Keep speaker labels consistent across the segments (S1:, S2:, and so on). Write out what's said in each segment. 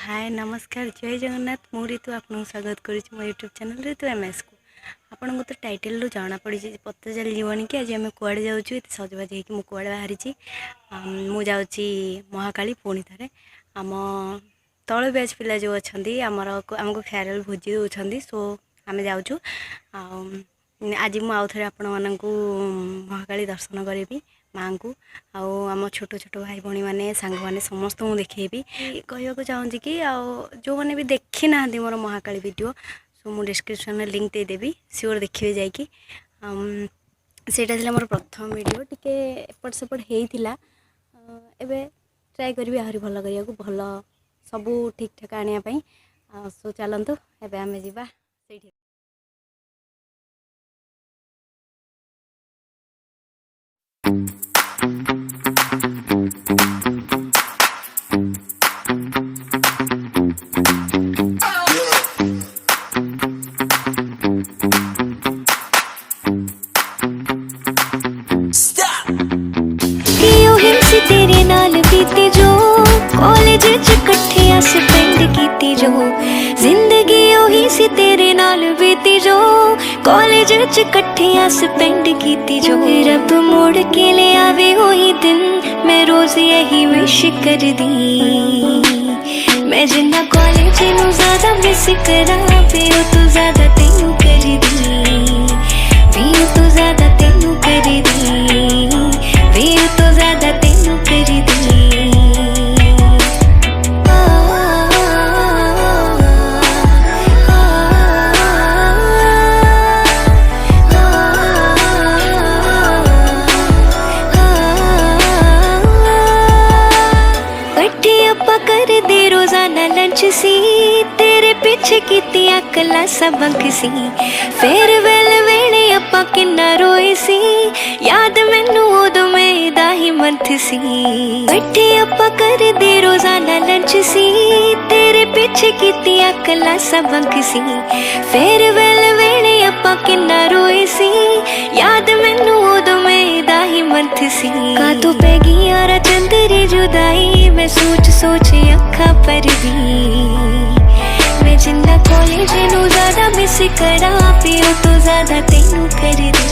S1: हाय नमस्कार जय जगन्नाथ मु ऋतु आपको स्वागत करुँच मो यूट्यूब चैनल ऋतु एमएस को। आपन को तो टाइटल रू जाना पड़ी पता चल जीवन कि आज आम कुआड़े जाऊँ सजबाज हो कुआड़े बाहरी मु जाऊँगी महाकाली पुणी थे आम तल बैच पिला जो अच्छा आमको फेयरवेल भोजी दौरान सो आम जाऊँ आज मु आउ थे आपण मानक महाकाली दर्शन करी माँ को आम छोट छोट भाई भाई मैंने सांग मैंने समस्त को देखी कहवाक चाहूँगी कि जो मैंने भी देखी ना मोर महाकाली वीडियो सो मुझे डिस्क्रिप्शन में लिंक देदेवी सियोर देखिए जाकि सेटा मोर प्रथम वीडियो टिके एपट सेपट होता एबे ट्राए करी आहरी भल करने को भल सबू ठीक ठाक आने सो चलतु एबे आमे जीवा सेठी।
S2: तेरे नाल बीती जो कॉलेज च कट्ठियां स्पेंड कीती जो जिंदगी ओही सी तेरे नाल बीती जो कॉलेज च कट्ठियां स्पेंड कीती जो रब मोड़ के ले आवे वही दिन मैं रोज यही विश कर दी मैं जिन्ना कॉलेज नू ज्यादा मिस करा पियो तू ज्यादा तेनू कर दी पियो तू ज्यादा तेनू कर दी पियो तू ज्यादा तेनू कर दी। कर दे रोजाना लंच सी तेरे पीछे कीतियां क्लासां बंक सी फेयरवेल वेले आपां किन्ना रोए सी याद मैनू उदों मेरा ही मंथ सी बैठे आपां कर दे रोजाना लंच सी तेरे पीछे कीतियां क्लासां बंक सी फेयरवेल वेले आपां किन्ना रोए सी याद मैनू उदों मेरा ही मंथ सी का तू पै गई यारा चंदरी जुदाई मैं सोच सोच अखा पर भी मैं जिन्ना कॉलेज नू ज्यादा मिस करा पियो तो ज्यादा तेनू कर दी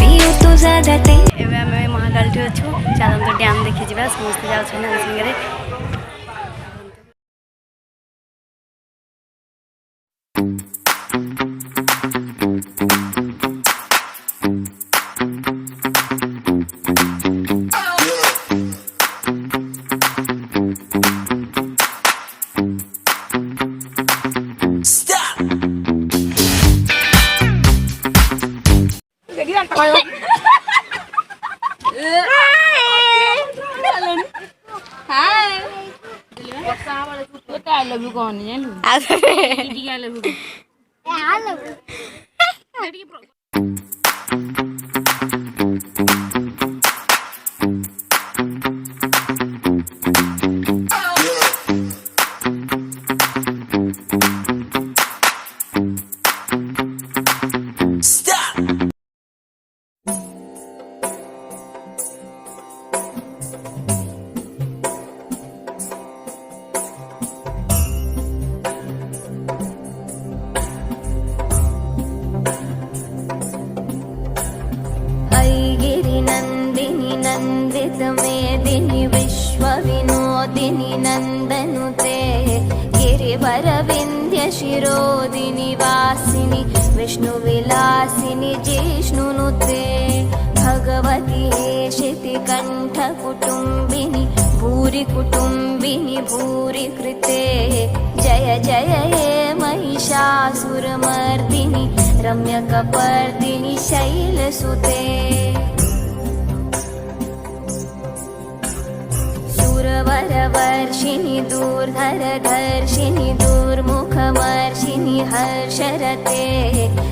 S2: पियो तो ज्यादा तेनू।
S1: एबे आमे महाकाली अच्छु चलते डैम देखी जावा समस्त जाउछन हम संगे
S3: I love you kौन है I love you
S2: मेदिनी विश्व विनोदिनी नंदनुते गिरिवर विंध्य शिरोदिनी वासिनी विष्णु विलासिनी जिष्णुनुते भगवती हेशिति कंठ कुटुंबिनी भूरि कुटुंबिनी भूरि कृते जय जय हे महिषासुरमर्दिनी रम्यकपर्दिनी शैलसुते वरवर्षिणि दूर्धरधर्षिणि दूर्मुखमर्षिणि हर्षरते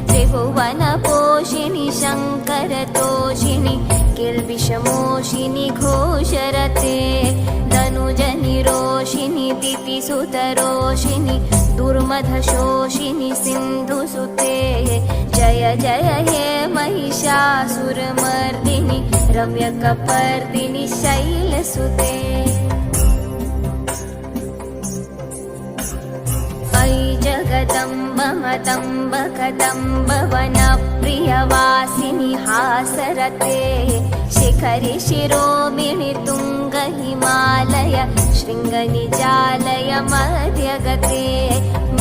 S2: त्रिभुवनपोषिणि शङ्करतोषिणि किल्बिषमोषिणि घोषरते धनुजनिरोषिणि दितिसुतरोषिणि दुर्मधशोषिनि सिन्धुसुते जय जय हे महिषासुरमर्दिनि रम्यकपर्दिनि शैलसुते। जगदम्ब मदम्ब कदम्ब वनप्रियवासिनि हासरते शिखरि शिरोमिणि तुङ्ग हिमालय शृङ्गनिजालय मध्यगते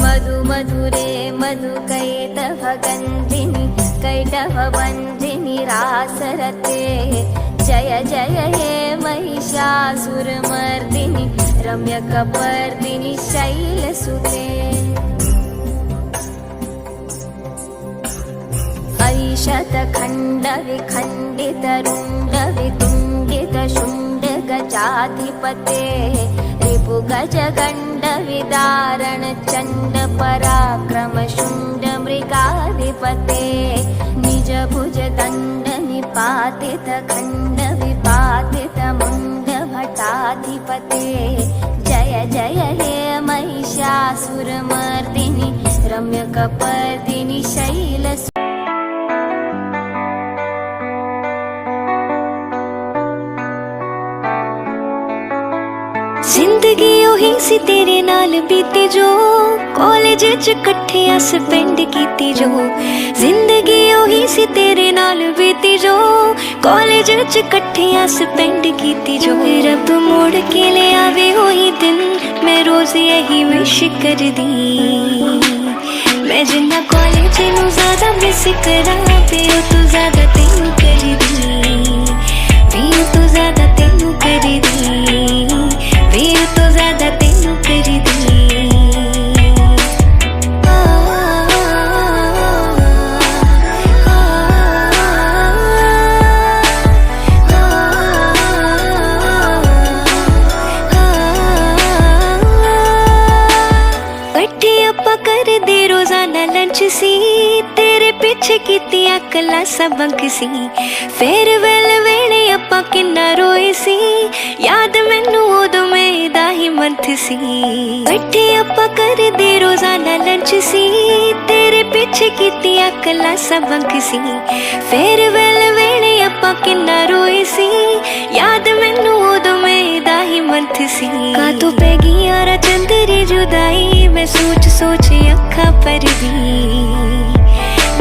S2: मधु मधुरे मधुकैटभगन्धिनि कैटभवन्धिनि रासरते जय जय हे महिषासुरमर्दिनि रम्यकपर्दिनि शैलसुते ऐशतखण्डविखण्डितरुण्डवितुण्डितशुण्डगजाधिपते रिपुगजगण्डविदारणचण्डपराक्रमशुण्डमृगाधिपते निजभुजदण्डनिपातितखण्डविपातितमुण्डभटाधिपते जय जय हे महिषासुरमर्दिनि रम्यकपर्दिनि शैलसुते जिंदगी ओही सी तेरे नाल बीती जो कॉलेज च कट्ठे अस पिंड कीती जो जिंदगी ओही सी तेरे नाल बीती जो कॉलेज च कट्ठे अस पिंड कीती जो रब मोड़ के ले आवे ओही दिन मैं रोज यही विश कर दी मैं जिन्ना कॉलेज नू ज्यादा मिस करा पियो तू ज्यादा तेनू कर दी पियो तू ज्यादा तेनू कर दी फिर तो ज्यादा तेनू कर दी कट्ठे आपां करदे रोजाना लंच सी तेरे पीछे कीतियां कला सबक सी फेयरवेल वेले आपां किन्ना रोए सी याद मैनू उदों मेरा ही मंथ सी कट्ठे आपां करदे रोजाना लंच सी तेरे पीछे कीतियां कला सबक सी फेयरवेल वेले आपां किन्ना रोए सी याद मैनू उदों मेरा ही मंथ सी का तू पै गई यारा चंदरी जुदाई मैं सोच सोच अखा पर दी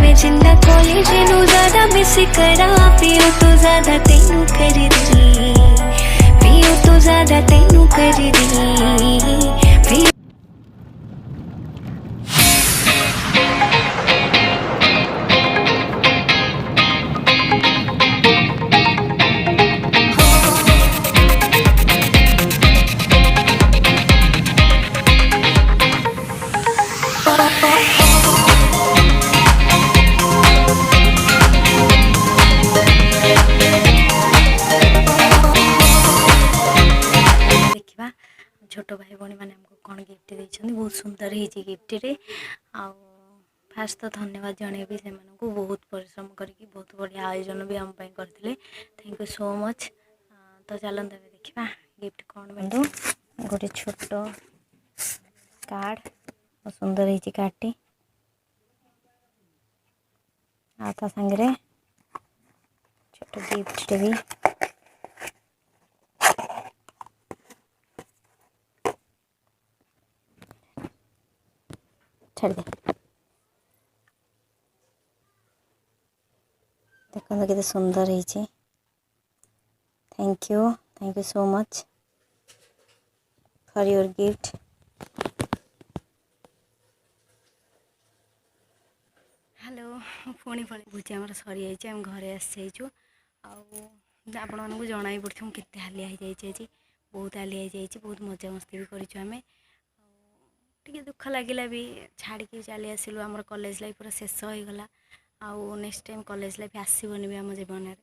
S2: मैं जिन्ना कॉलेज नू ज्यादा मिस करा पियो तो ज्यादा तेनू कर दी पियो तो ज्यादा तेनू कर दी पियो
S1: छोट भाई भाई मैंने हमको कौन गिफ्ट देते बहुत सुंदर होती गिफ्ट रे आ फास्ट तो धन्यवाद जनइबी से बहुत परिश्रम करके बहुत बढ़िया आयोजन भी आम करते थैंक यू सो मच। तो चलते देखा गिफ्ट कौन बंधु गोटे छोट कार्ड बहुत सुंदर होती कार्डटी आ सांगे छोट गिफ्ट भी छाड़ दे देखो केते सुंदर है thank you so much for your gift. Hello पुणी पड़े भोजी आम सरी जाइए आम घरे आसीचु आपण मानक जन पड़े केते हालिया हो जाइए बहुत हालिया हो जाइए बहुत मजा मस्ती भी करें टे दुख लगिला भी छाड़ी चली आसिलु आम कॉलेज लाइफ पूरा शेष हो गला आउ नेक्स्ट टाइम कॉलेज लाइफ आसबनी भी आम जीवन में।